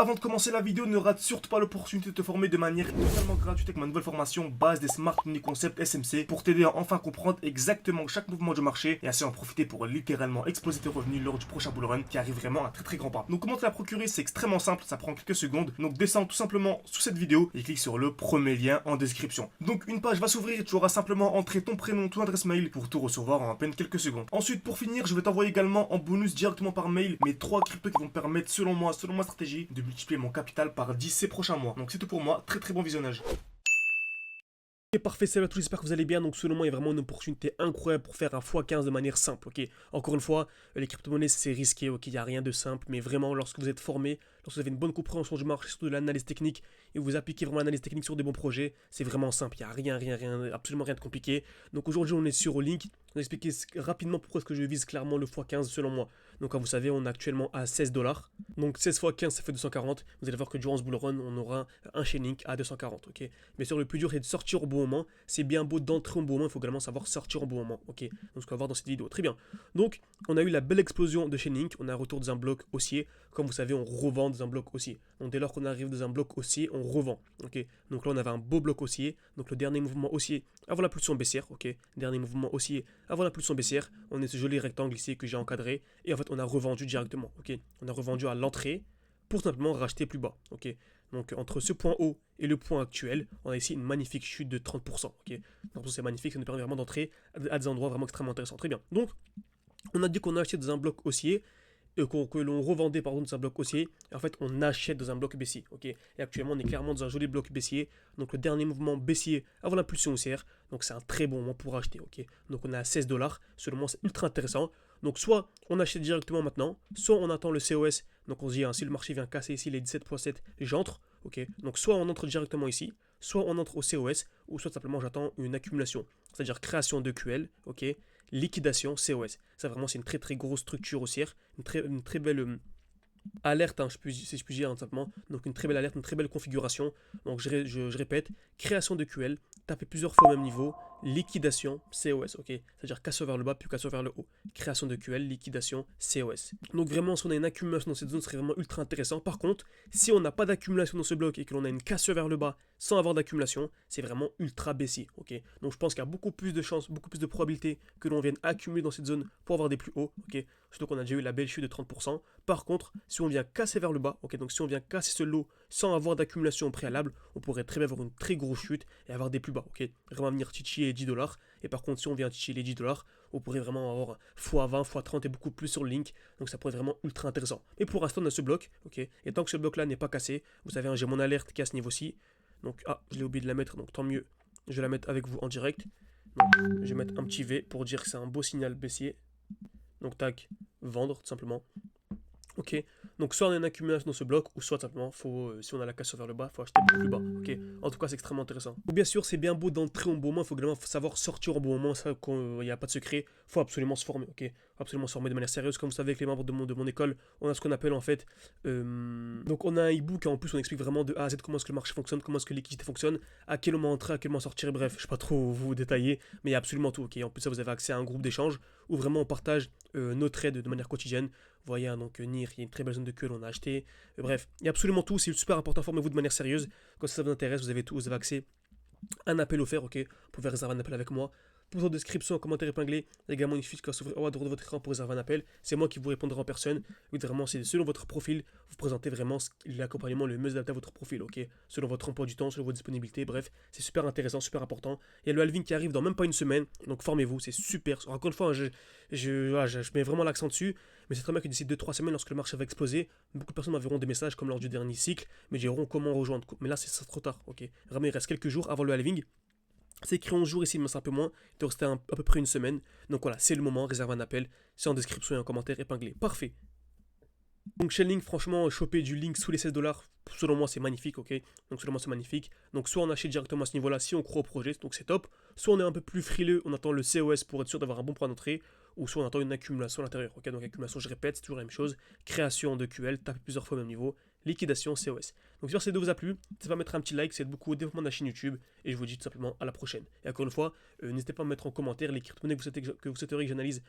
avant de commencer la vidéo, ne rate surtout pas l'opportunité de te former de manière totalement gratuite avec ma nouvelle formation base des Smart Money Concept SMC pour t'aider à enfin comprendre exactement chaque mouvement du marché et ainsi en profiter pour littéralement exploser tes revenus lors du prochain bull run qui arrive vraiment à très grand pas. Donc comment te la procurer, c'est extrêmement simple, ça prend quelques secondes. Donc descends tout simplement sous cette vidéo et clique sur le premier lien en description. Donc une page va s'ouvrir et tu auras simplement entré ton prénom, ton adresse mail pour tout recevoir en à peine quelques secondes. Ensuite, pour finir, je vais t'envoyer également en bonus directement par mail mes 3 cryptos qui vont me permettre, selon moi, selon ma stratégie, de multiplier mon capital par 10 ces prochains mois. Donc c'est tout pour moi, très bon visionnage. Et parfait, salut à tous, j'espère que vous allez bien. Donc selon moi, il y a vraiment une opportunité incroyable pour faire un x15 de manière simple, ok. Encore une fois, les crypto-monnaies c'est risqué, ok, il n'y a rien de simple, mais vraiment lorsque vous êtes formé, lorsque vous avez une bonne compréhension du marché, surtout de l'analyse technique, et vous appliquez vraiment l'analyse technique sur des bons projets, c'est vraiment simple, il n'y a rien, absolument rien de compliqué. Donc aujourd'hui on est sur Link, on va expliquer rapidement pourquoi est-ce que je vise clairement le x15 selon moi. Donc comme vous savez, on est actuellement à 16 $. Donc 16 x 15 ça fait 240. Vous allez voir que durant ce bull run, on aura un chez Link à 240, ok. Mais sur le plus dur c'est de sortir au bon moment. C'est bien beau d'entrer au bon moment, il faut également savoir sortir au bon moment, ok. Donc ce qu'on va voir dans cette vidéo, très bien. Donc on a eu la belle explosion de chez Link, on a un retour dans un bloc haussier. Comme vous savez, on revend dans un bloc haussier. Donc dès lors qu'on arrive dans un bloc haussier, on revend, ok. Donc là on avait un beau bloc haussier. Donc le dernier mouvement haussier avant la pulsion baissière, ok. Dernier mouvement haussier avant la pulsion baissière. On est ce joli rectangle ici que j'ai encadré. Et en fait on a revendu directement, ok. On a revendu à l'entrée pour simplement racheter plus bas, ok. Donc entre ce point haut et le point actuel, on a ici une magnifique chute de 30%, ok. Donc c'est magnifique, ça nous permet vraiment d'entrer à des endroits vraiment extrêmement intéressants. Très bien. Donc on a dit qu'on a acheté dans un bloc haussier, que l'on revendait pardon dans un bloc haussier, et en fait on achète dans un bloc baissier, ok. Et actuellement on est clairement dans un joli bloc baissier, donc le dernier mouvement baissier avant l'impulsion haussière, donc c'est un très bon moment pour acheter, ok. Donc on est à 16 $, selon moi c'est ultra intéressant. Donc soit on achète directement maintenant, soit on attend le COS, donc on se dit hein, si le marché vient casser ici les 17.7, j'entre, ok. Donc soit on entre directement ici, soit on entre au COS, ou soit simplement j'attends une accumulation, c'est-à-dire création de QL, ok, liquidation COS. Ça vraiment c'est une très grosse structure haussière, une très belle alerte, hein, si je puis dire, hein, simplement. Donc une très belle alerte, une très belle configuration. Donc je répète, création de QL, taper plusieurs fois au même niveau, liquidation, COS, ok. C'est-à-dire cassure vers le bas, puis cassure vers le haut. Création de QL, liquidation, COS. Donc vraiment, si on a une accumulation dans cette zone, ce serait vraiment ultra intéressant. Par contre, si on n'a pas d'accumulation dans ce bloc et que l'on a une cassure vers le bas sans avoir d'accumulation, c'est vraiment ultra baissier, ok. Donc je pense qu'il y a beaucoup plus de chances, beaucoup plus de probabilités que l'on vienne accumuler dans cette zone pour avoir des plus hauts, ok. Surtout qu'on a déjà eu la belle chute de 30%. Par contre, si on vient casser vers le bas, ok, donc si on vient casser ce lot sans avoir d'accumulation au préalable, on pourrait très bien avoir une très grosse chute et avoir des plus bas, ok. Vraiment venir titiller les 10 $. Et par contre, si on vient titiller les 10 $, on pourrait vraiment avoir x20, x30 et beaucoup plus sur le Link. Donc ça pourrait être vraiment ultra intéressant. Mais pour l'instant, on a ce bloc, ok. Et tant que ce bloc-là n'est pas cassé, vous savez, hein, j'ai mon alerte qui est à ce niveau-ci. Donc, je l'ai oublié de la mettre, donc tant mieux. Je vais la mettre avec vous en direct. Donc, je vais mettre un petit V pour dire que c'est un beau signal baissier. Donc, tac, vendre tout simplement. Ok, donc soit on a une accumulation dans ce bloc, ou soit simplement, si on a la cassure vers le bas, il faut acheter beaucoup plus bas. Ok, en tout cas, c'est extrêmement intéressant. Donc, bien sûr, c'est bien beau d'entrer au bon moment, il faut également savoir sortir au bon moment, ça, il n'y a pas de secret, il faut absolument se former, ok. Faut absolument se former de manière sérieuse. Comme vous savez, avec les membres de mon école, on a ce qu'on appelle en fait. Donc, on a un e-book, en plus, on explique vraiment de A à Z comment est-ce que le marché fonctionne, comment est-ce que l'équité fonctionne, à quel moment entrer, à quel moment sortir, bref, je ne sais pas trop vous détailler, mais il y a absolument tout, ok. En plus, ça, vous avez accès à un groupe d'échange où vraiment on partage nos trades de manière quotidienne. Vous voyez, hein, donc NIR, il y a une très belle zone de queue, on a acheté. Bref, il y a absolument tout, c'est super important, formez-vous de manière sérieuse. Quand ça vous intéresse, vous avez tout, vous avez accès à un appel offert, ok. Vous pouvez réserver un appel avec moi. Pour votre description, en commentaire épinglé, il y a également une fiche qui va s'ouvrir au droit de votre écran pour réserver un appel. C'est moi qui vous répondrai en personne. Vraiment, c'est selon votre profil, vous présentez vraiment l'accompagnement le mieux adapté à votre profil, ok. Selon votre emploi du temps, selon votre disponibilité, bref, c'est super intéressant, super important. Il y a le halving qui arrive dans même pas une semaine, donc formez-vous, c'est super. Encore une fois, je mets vraiment l'accent dessus, mais c'est très bien que d'ici 2-3 semaines, lorsque le marché va exploser, beaucoup de personnes m'enverront des messages comme lors du dernier cycle, me diront comment rejoindre. Mais là, c'est trop tard, ok. Vraiment, il reste quelques jours avant le halving. C'est écrit 11 jours ici, mais c'est un peu moins. Il doit rester à peu près une semaine. Donc voilà, c'est le moment, réserve un appel. C'est en description et en commentaire épinglé. Parfait. Donc chez Link, franchement, choper du Link sous les 16 $, selon moi c'est magnifique, ok. Donc selon moi c'est magnifique. Donc soit on achète directement à ce niveau-là si on croit au projet, donc c'est top. Soit on est un peu plus frileux, on attend le COS pour être sûr d'avoir un bon point d'entrée. Ou soit on attend une accumulation à l'intérieur, ok. Donc accumulation, je répète, c'est toujours la même chose. Création de QL, taper plusieurs fois au même niveau. liquidation COS. Donc j'espère que cette vidéo vous a plu, n'hésitez pas à mettre un petit like, ça aide beaucoup au développement de la chaîne YouTube, et je vous dis tout simplement à la prochaine. Et encore une fois, n'hésitez pas à mettre en commentaire les crypto-monnaies que vous souhaiteriez que j'analyse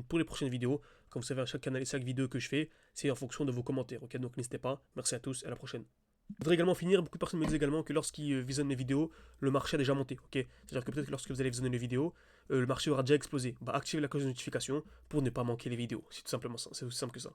pour les prochaines vidéos. Comme vous savez, à chaque vidéo que je fais, c'est en fonction de vos commentaires, ok? Donc n'hésitez pas, merci à tous, et à la prochaine. Je voudrais également finir, beaucoup de personnes me disent également que lorsqu'ils visionnent mes vidéos, le marché a déjà monté, ok? C'est-à-dire que peut-être que lorsque vous allez visionner les vidéos, le marché aura déjà explosé. Bah, activez la cloche de notification pour ne pas manquer les vidéos. C'est tout simplement ça, c'est aussi simple que ça.